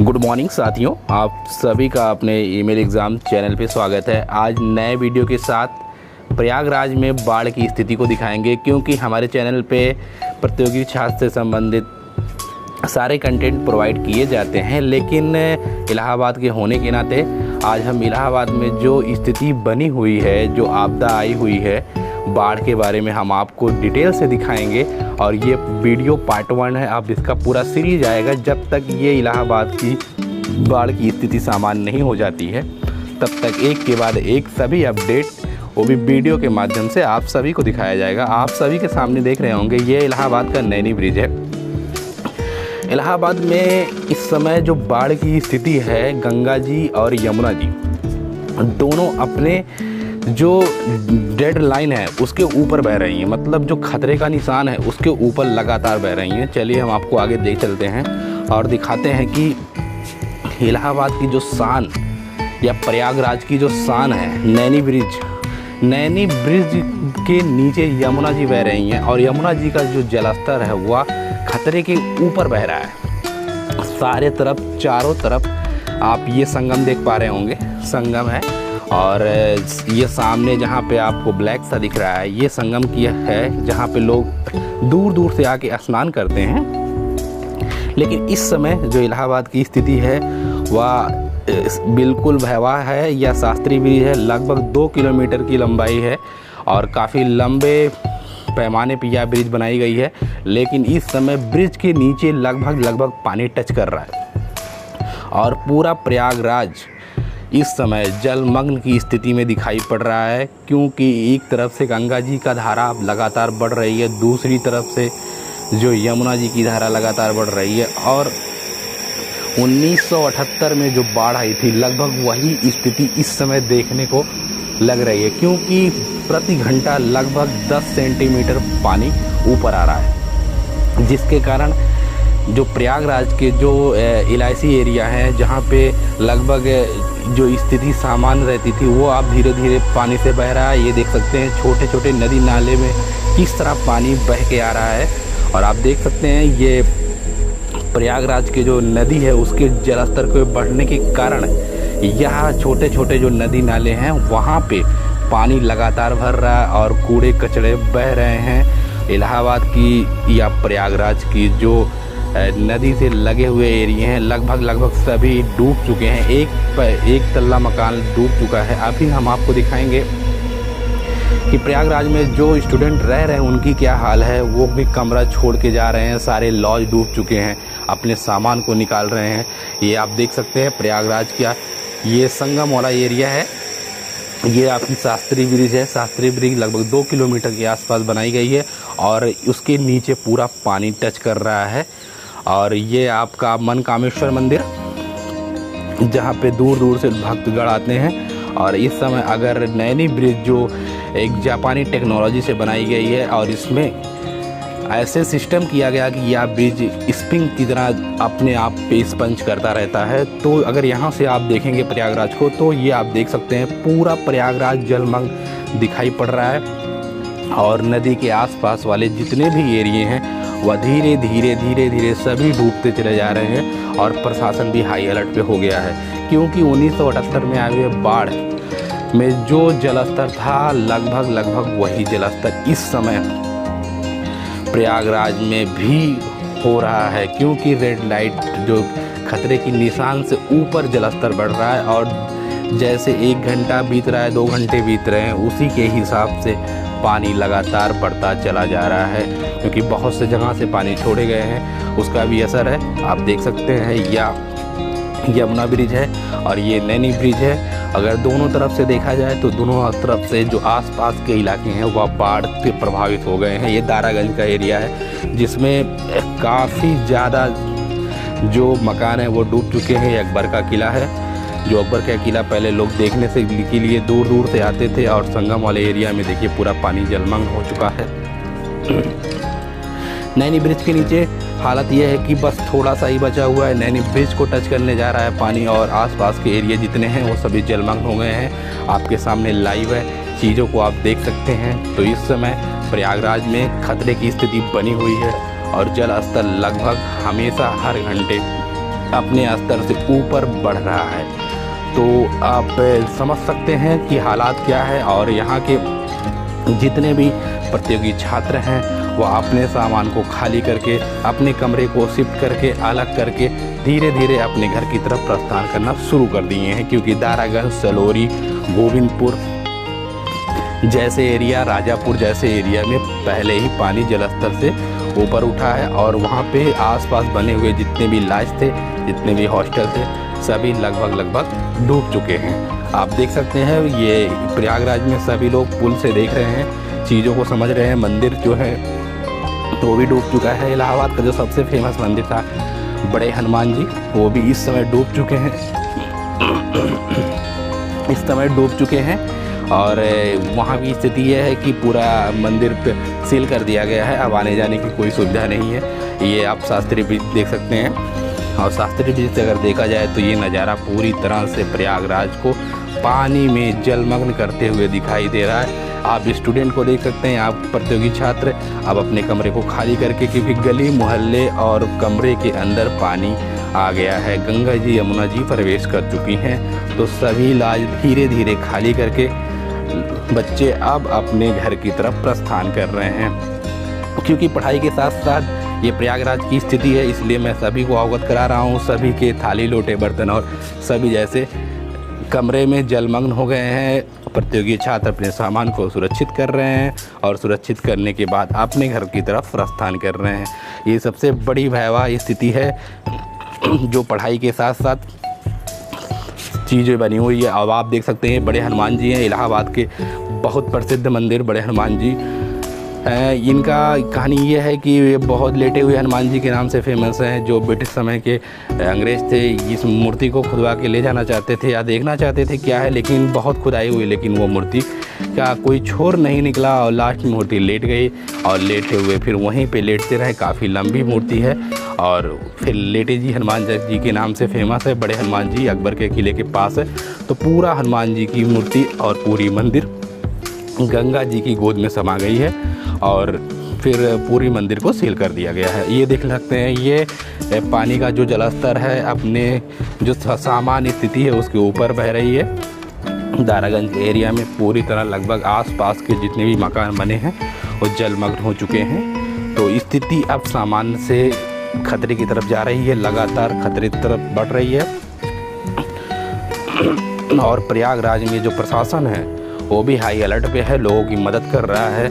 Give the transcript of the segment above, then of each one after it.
Good morning साथियों, आप सभी का अपने ईमेल एग्ज़ाम चैनल पे स्वागत है। आज नए वीडियो के साथ प्रयागराज में बाढ़ की स्थिति को दिखाएंगे, क्योंकि हमारे चैनल पे प्रतियोगी छात्र से संबंधित सारे कंटेंट प्रोवाइड किए जाते हैं, लेकिन इलाहाबाद के होने के नाते आज हम इलाहाबाद में जो स्थिति बनी हुई है, जो आपदा आई हुई है, बाढ़ के बारे में हम आपको डिटेल से दिखाएंगे। और ये वीडियो पार्ट 1 है, अब इसका पूरा सीरीज आएगा। जब तक ये इलाहाबाद की बाढ़ की स्थिति सामान्य नहीं हो जाती है, तब तक एक के बाद एक सभी अपडेट, वो भी वीडियो के माध्यम से आप सभी को दिखाया जाएगा। आप सभी के सामने देख रहे होंगे, ये इलाहाबाद का नैनी ब्रिज है। इलाहाबाड में इस समय जो बाढ़ की स्थिति है, गंगा जी और यमुना जी दोनों अपने जो डेड लाइन है उसके ऊपर बह रही हैं, मतलब जो खतरे का निशान है उसके ऊपर लगातार बह रही हैं। चलिए हम आपको आगे देख चलते हैं और दिखाते हैं कि इलाहाबाद की जो शान या प्रयागराज की जो शान है, नैनी ब्रिज के नीचे यमुना जी बह रही हैं और यमुना जी का जो जलस्तर है वह खतरे के ऊपर बह रहा है। सारे तरफ, चारों तरफ आप ये संगम देख पा रहे होंगे, संगम है। और ये सामने जहाँ पे आपको ब्लैक सा दिख रहा है, ये संगम की है जहाँ पे लोग दूर दूर से आके स्नान करते हैं। लेकिन इस समय जो इलाहाबाद की स्थिति है वह बिल्कुल भयावह है। यह शास्त्री ब्रिज है, लगभग 2 किलोमीटर की लंबाई है और काफ़ी लंबे पैमाने पर यह ब्रिज बनाई गई है। लेकिन इस समय ब्रिज के नीचे लगभग पानी टच कर रहा है और पूरा प्रयागराज इस समय जलमग्न की स्थिति में दिखाई पड़ रहा है, क्योंकि एक तरफ से गंगा जी का धारा लगातार बढ़ रही है, दूसरी तरफ से जो यमुना जी की धारा लगातार बढ़ रही है। और 1978 में जो बाढ़ आई थी, लगभग वही स्थिति इस समय देखने को लग रही है, क्योंकि प्रति घंटा लगभग 10 सेंटीमीटर पानी ऊपर आ रहा है, जिसके कारण जो प्रयागराज के जो इलायची एरिया है, जहाँ पे लगभग जो स्थिति सामान्य रहती थी वो अब धीरे धीरे पानी से बह रहा है। ये देख सकते हैं छोटे छोटे नदी नाले में किस तरह पानी बह के आ रहा है। और आप देख सकते हैं ये प्रयागराज के जो नदी है उसके जलस्तर के बढ़ने के कारण यहाँ छोटे छोटे जो नदी नाले हैं वहाँ पे पानी लगातार भर रहा है और कूड़े कचड़े बह रहे हैं। इलाहाबाद की या प्रयागराज की जो नदी से लगे हुए एरिया हैं, लगभग सभी डूब चुके हैं। एक तल्ला मकान डूब चुका है। अभी हम आपको दिखाएंगे कि प्रयागराज में जो स्टूडेंट रह रहे हैं उनकी क्या हाल है। वो भी कमरा छोड़ के जा रहे हैं, सारे लॉज डूब चुके हैं, अपने सामान को निकाल रहे हैं। ये आप देख सकते हैं प्रयागराज का ये संगम वाला एरिया है। ये आपकी शास्त्री ब्रिज है। शास्त्री ब्रिज लगभग 2 किलोमीटर के आसपास बनाई गई है और उसके नीचे पूरा पानी टच कर रहा है। और ये आपका मनकामेश्वर मंदिर, जहाँ पे दूर दूर से भक्तगण आते हैं। और इस समय अगर नैनी ब्रिज जो एक जापानी टेक्नोलॉजी से बनाई गई है और इसमें ऐसे सिस्टम किया गया कि यह ब्रिज स्प्रिंग की तरह अपने आप पे स्पंज करता रहता है। तो अगर यहाँ से आप देखेंगे प्रयागराज को, तो ये आप देख सकते हैं पूरा प्रयागराज जलमग्न दिखाई पड़ रहा है। और नदी के आसपास वाले जितने भी एरिए हैं वह धीरे धीरे सभी डूबते चले जा रहे हैं। और प्रशासन भी हाई अलर्ट पे हो गया है, क्योंकि 1978 में आए हुए बाढ़ में जो जलस्तर था, लगभग वही जलस्तर इस समय प्रयागराज में भी हो रहा है, क्योंकि रेड लाइट जो खतरे की निशान से ऊपर जलस्तर बढ़ रहा है। और जैसे 1 घंटा बीत रहा है, 2 घंटे बीत रहे हैं, उसी के हिसाब से पानी लगातार बढ़ता चला जा रहा है, क्योंकि बहुत से जगह से पानी छोड़े गए हैं, उसका भी असर है। आप देख सकते हैं यह यमुना ब्रिज है और ये नैनी ब्रिज है। अगर दोनों तरफ से देखा जाए तो दोनों तरफ से जो आसपास के इलाके हैं वह बाढ़ से प्रभावित हो गए हैं। ये दारागंज का एरिया है, जिसमें काफ़ी ज़्यादा जो मकान है वो डूब चुके हैं। अकबर का किला है, जो अकबर का किला पहले लोग देखने से के लिए दूर दूर से आते थे। और संगम वाले एरिया में देखिए पूरा पानी जलमग्न हो चुका है। नैनी ब्रिज के नीचे हालत यह है कि बस थोड़ा सा ही बचा हुआ है, नैनी ब्रिज को टच करने जा रहा है पानी, और आसपास के एरिया जितने हैं वो सभी जलमग्न हो गए हैं। आपके सामने लाइव है, चीज़ों को आप देख सकते हैं। तो इस समय प्रयागराज में खतरे की स्थिति बनी हुई है और जल स्तर लगभग हमेशा हर घंटे अपने स्तर से ऊपर बढ़ रहा है। तो आप समझ सकते हैं कि हालात क्या है। और यहाँ के जितने भी प्रतियोगी छात्र हैं वो अपने सामान को खाली करके, अपने कमरे को शिफ्ट करके, अलग करके धीरे धीरे अपने घर की तरफ प्रस्थान करना शुरू कर दिए हैं। क्योंकि दारागंज, सलोरी, गोविंदपुर जैसे एरिया, राजापुर जैसे एरिया में पहले ही पानी जलस्तर से ऊपर उठा है और वहाँ पे आसपास बने हुए जितने भी लॉज थे, जितने भी हॉस्टल थे, सभी लगभग डूब चुके हैं। आप देख सकते हैं ये प्रयागराज में सभी लोग पुल से देख रहे हैं, चीज़ों को समझ रहे हैं। मंदिर जो है वो भी डूब चुका है। इलाहाबाद का जो सबसे फेमस मंदिर था बड़े हनुमान जी, वो भी इस समय डूब चुके हैं और वहाँ भी स्थिति यह है कि पूरा मंदिर पे सील कर दिया गया है। अब आने जाने की कोई सुविधा नहीं है। ये आप शास्त्री ब्रिज देख सकते हैं और शास्त्री ब्रिज से अगर देखा जाए तो ये नज़ारा पूरी तरह से प्रयागराज को पानी में जलमग्न करते हुए दिखाई दे रहा है। आप स्टूडेंट को देख सकते हैं, आप प्रतियोगी छात्र अब अपने कमरे को खाली करके, क्योंकि गली मोहल्ले और कमरे के अंदर पानी आ गया है। गंगा जी, यमुना जी प्रवेश कर चुकी हैं। तो सभी लॉज धीरे धीरे खाली करके बच्चे अब अपने घर की तरफ प्रस्थान कर रहे हैं। क्योंकि पढ़ाई के साथ साथ ये प्रयागराज की स्थिति है, इसलिए मैं सभी को अवगत करा रहा हूँ। सभी के थाली, लोटे, बर्तन और सभी जैसे कमरे में जलमग्न हो गए हैं। प्रतियोगी छात्र अपने सामान को सुरक्षित कर रहे हैं और सुरक्षित करने के बाद अपने घर की तरफ प्रस्थान कर रहे हैं। ये सबसे बड़ी भयावह स्थिति है जो पढ़ाई के साथ साथ चीज़ें बनी हुई है। अब आप देख सकते हैं बड़े हनुमान जी हैं, इलाहाबाद के बहुत प्रसिद्ध मंदिर बड़े हनुमान जी। इनका कहानी ये है कि ये बहुत लेटे हुए हनुमान जी के नाम से फेमस हैं। जो ब्रिटिश समय के अंग्रेज़ थे, इस मूर्ति को खुदवा के ले जाना चाहते थे या देखना चाहते थे क्या है, लेकिन बहुत खुदाई हुई, लेकिन वो मूर्ति का कोई छोर नहीं निकला और लास्ट में मूर्ति लेट गई और लेटे हुए फिर वहीं पे लेटते रहे। काफ़ी लंबी मूर्ति है और फिर लेटे जी हनुमान जी के नाम से फेमस है। बड़े हनुमान जी अकबर के किले के पास है। तो पूरा हनुमान जी की मूर्ति और पूरी मंदिर गंगा जी की गोद में समा गई है और फिर पूरी मंदिर को सील कर दिया गया है। ये देख सकते हैं, ये पानी का जो जलस्तर है अपने जो सामान्य स्थिति है उसके ऊपर बह रही है। दारागंज एरिया में पूरी तरह लगभग आसपास के जितने भी मकान बने हैं वो जलमग्न हो चुके हैं। तो स्थिति अब सामान्य से खतरे की तरफ जा रही है, लगातार खतरे की तरफ बढ़ रही है। और प्रयागराज में जो प्रशासन है वो भी हाई अलर्ट पे है, लोगों की मदद कर रहा है।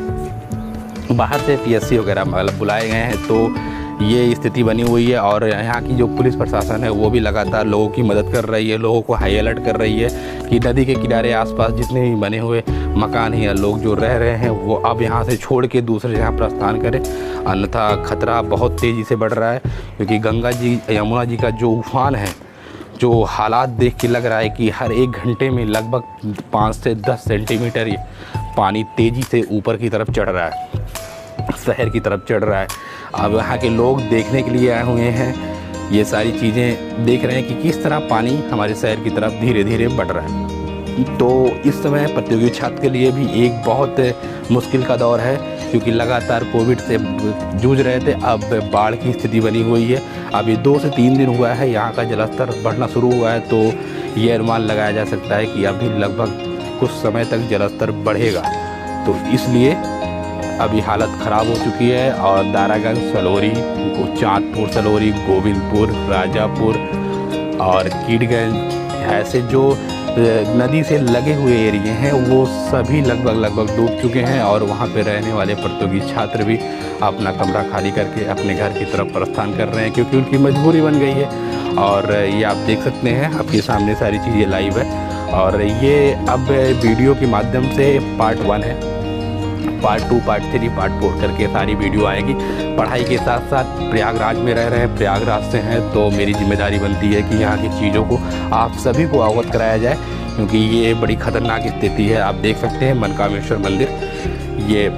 बाहर से पीएससी वगैरह मतलब बुलाए गए हैं। तो ये स्थिति बनी हुई है और यहाँ की जो पुलिस प्रशासन है वो भी लगातार लोगों की मदद कर रही है, लोगों को हाई अलर्ट कर रही है कि नदी के किनारे आसपास जितने भी बने हुए मकान हैं या लोग जो रह रहे हैं वो अब यहाँ से छोड़ के दूसरे जगह प्रस्थान करें, अन्यथा खतरा बहुत तेज़ी से बढ़ रहा है। क्योंकि गंगा जी, यमुना जी का जो उफान है, जो हालात देख के लग रहा है कि हर 1 घंटे में लगभग 5 से 10 सेंटीमीटर ये पानी तेज़ी से ऊपर की तरफ चढ़ रहा है, शहर की तरफ चढ़ रहा है। अब यहाँ के लोग देखने के लिए आए हुए हैं, ये सारी चीज़ें देख रहे हैं कि किस तरह पानी हमारे शहर की तरफ धीरे धीरे बढ़ रहा है। तो इस समय प्रतियोगी छात्र के लिए भी एक बहुत मुश्किल का दौर है, क्योंकि लगातार कोविड से जूझ रहे थे, अब बाढ़ की स्थिति बनी हुई है। अभी 2 से 3 दिन हुआ है यहाँ का जलस्तर बढ़ना शुरू हुआ है। तो ये अनुमान लगाया जा सकता है कि अभी लगभग कुछ समय तक जलस्तर बढ़ेगा। तो इसलिए अभी हालत ख़राब हो चुकी है। और दारागंज, सलोरी, चाँदपुर, सलोरी, गोविंदपुर, राजापुर और कीटगंज ऐसे जो नदी से लगे हुए एरिए हैं वो सभी लगभग डूब चुके हैं। और वहाँ पे रहने वाले प्रतियोगी छात्र भी अपना कमरा खाली करके अपने घर की तरफ प्रस्थान कर रहे हैं, क्योंकि उनकी मजबूरी बन गई है। और ये आप देख सकते हैं, आपके सामने सारी चीज़ें लाइव है। और ये अब वीडियो के माध्यम से पार्ट 1 है, पार्ट 2, पार्ट 3, पार्ट 4 करके सारी वीडियो आएगी। पढ़ाई के साथ साथ प्रयागराज में रह रहे हैं, प्रयागराज से हैं, तो मेरी जिम्मेदारी बनती है कि यहाँ की चीज़ों को आप सभी को अवगत कराया जाए, क्योंकि ये बड़ी ख़तरनाक स्थिति है। आप देख सकते हैं मनकामेश्वर मंदिर, ये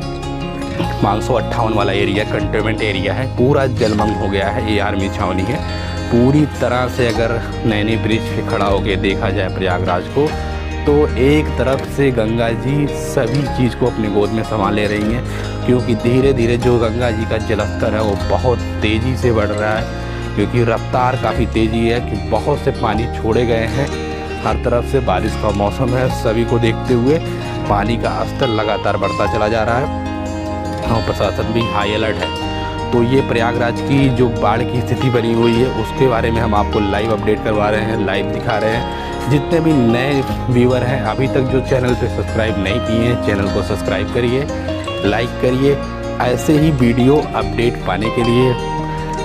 558 वाला एरिया कंटेनमेंट एरिया है, पूरा जलमग्न हो गया है। ये आर्मी छावनी है पूरी तरह से। अगर नैनी ब्रिज पे खड़ा होकर देखा जाए प्रयागराज को, तो एक तरफ से गंगा जी सभी चीज़ को अपनी गोद में संभाल ले रही हैं, क्योंकि धीरे धीरे जो गंगा जी का जलस्तर है वो बहुत तेज़ी से बढ़ रहा है। क्योंकि रफ्तार काफ़ी तेज़ी है कि बहुत से पानी छोड़े गए हैं। हर तरफ से बारिश का मौसम है, सभी को देखते हुए पानी का स्तर लगातार बढ़ता चला जा रहा है और प्रशासन भी हाई अलर्ट है। तो ये प्रयागराज की जो बाढ़ की स्थिति बनी हुई है उसके बारे में हम आपको लाइव अपडेट करवा रहे हैं, लाइव दिखा रहे हैं। जितने भी नए व्यूअर हैं अभी तक जो चैनल पे सब्सक्राइब नहीं किए हैं, चैनल को सब्सक्राइब करिए, लाइक करिए। ऐसे ही वीडियो अपडेट पाने के लिए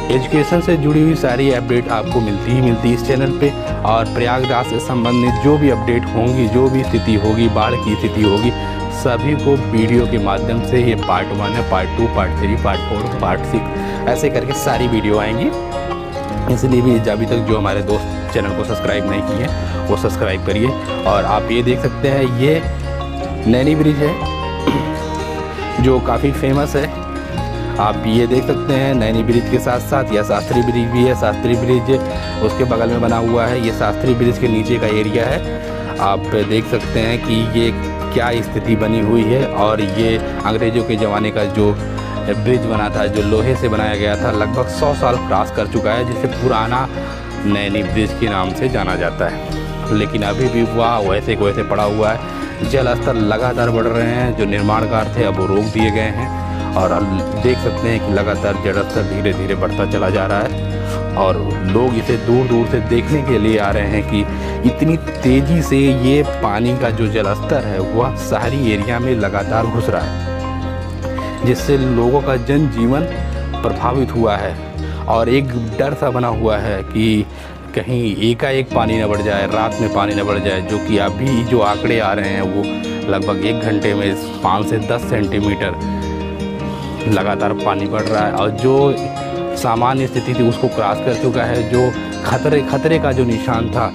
एजुकेशन से जुड़ी हुई सारी अपडेट आपको मिलती इस चैनल पे। और प्रयागराज से संबंधित जो भी अपडेट होंगी, जो भी स्थिति होगी, बाढ़ की स्थिति होगी, सभी को वीडियो के माध्यम से, ये पार्ट 1 है, पार्ट 2, पार्ट 3, पार्ट 4, पार्ट 6 ऐसे करके सारी वीडियो आएंगी। इसलिए भी अभी तक जो हमारे दोस्त चैनल को सब्सक्राइब नहीं किए वो सब्सक्राइब करिए। और आप ये देख सकते हैं, ये नैनी ब्रिज है जो काफ़ी फेमस है। आप ये देख सकते हैं नैनी ब्रिज के साथ साथ यह शास्त्री ब्रिज भी है। शास्त्री ब्रिज उसके बगल में बना हुआ है। ये शास्त्री ब्रिज के नीचे का एरिया है। आप देख सकते हैं कि ये क्या स्थिति बनी हुई है। और ये अंग्रेज़ों के ज़माने का जो ब्रिज बना था, जो लोहे से बनाया गया था, लगभग 100 साल क्रॉस कर चुका है, जिसे पुराना नैनी ब्रिज के नाम से जाना जाता है। लेकिन अभी भी वह वैसे को वैसे पड़ा हुआ है। जल स्तर लगातार बढ़ रहे हैं। जो निर्माण कार्य थे अब वो रोक दिए गए हैं और देख सकते हैं कि लगातार जल स्तर धीरे धीरे बढ़ता चला जा रहा है। और लोग इसे दूर दूर से देखने के लिए आ रहे हैं कि इतनी तेज़ी से ये पानी का जो जल स्तर है वह शहरी एरिया में लगातार घुस रहा है, जिससे लोगों का जनजीवन प्रभावित हुआ है। और एक डर सा बना हुआ है कि कहीं एकाएक पानी न बढ़ जाए, रात में पानी न बढ़ जाए। जो कि अभी जो आंकड़े आ रहे हैं वो लगभग 1 घंटे में 5 से 10 सेंटीमीटर लगातार पानी बढ़ रहा है। और जो सामान्य स्थिति थी उसको क्रॉस कर चुका है। जो खतरे का जो निशान था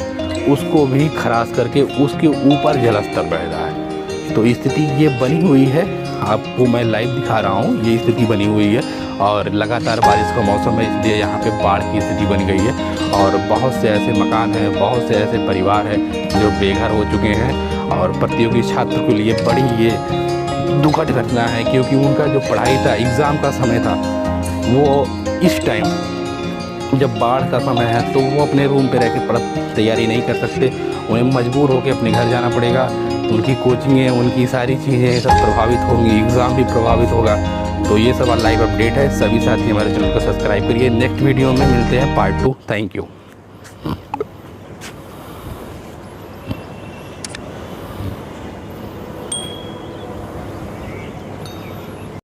उसको भी क्रॉस करके उसके ऊपर जलस्तर बढ़ रहा है। तो स्थिति ये बनी हुई है, आपको मैं लाइव दिखा रहा हूँ। ये स्थिति बनी हुई है और लगातार बारिश का मौसम है, इसलिए यहाँ पे बाढ़ की स्थिति बन गई है। और बहुत से ऐसे मकान हैं, बहुत से ऐसे परिवार हैं जो बेघर हो चुके हैं। और प्रतियोगी छात्र के लिए बड़ी ये दुखद घटना है, क्योंकि उनका जो पढ़ाई था, एग्ज़ाम का समय था, वो इस टाइम जब बाढ़ का समय है तो वो अपने रूम पे रह के तैयारी नहीं कर सकते। उन्हें मजबूर होकर अपने घर जाना पड़ेगा। उनकी कोचिंगें, उनकी सारी चीज़ें सब प्रभावित होंगी, एग्ज़ाम भी प्रभावित होगा। तो ये सब लाइव अपडेट है। सभी साथी हमारे चैनल को सब्सक्राइब करिए। नेक्स्ट वीडियो में मिलते हैं पार्ट 2। Thank you.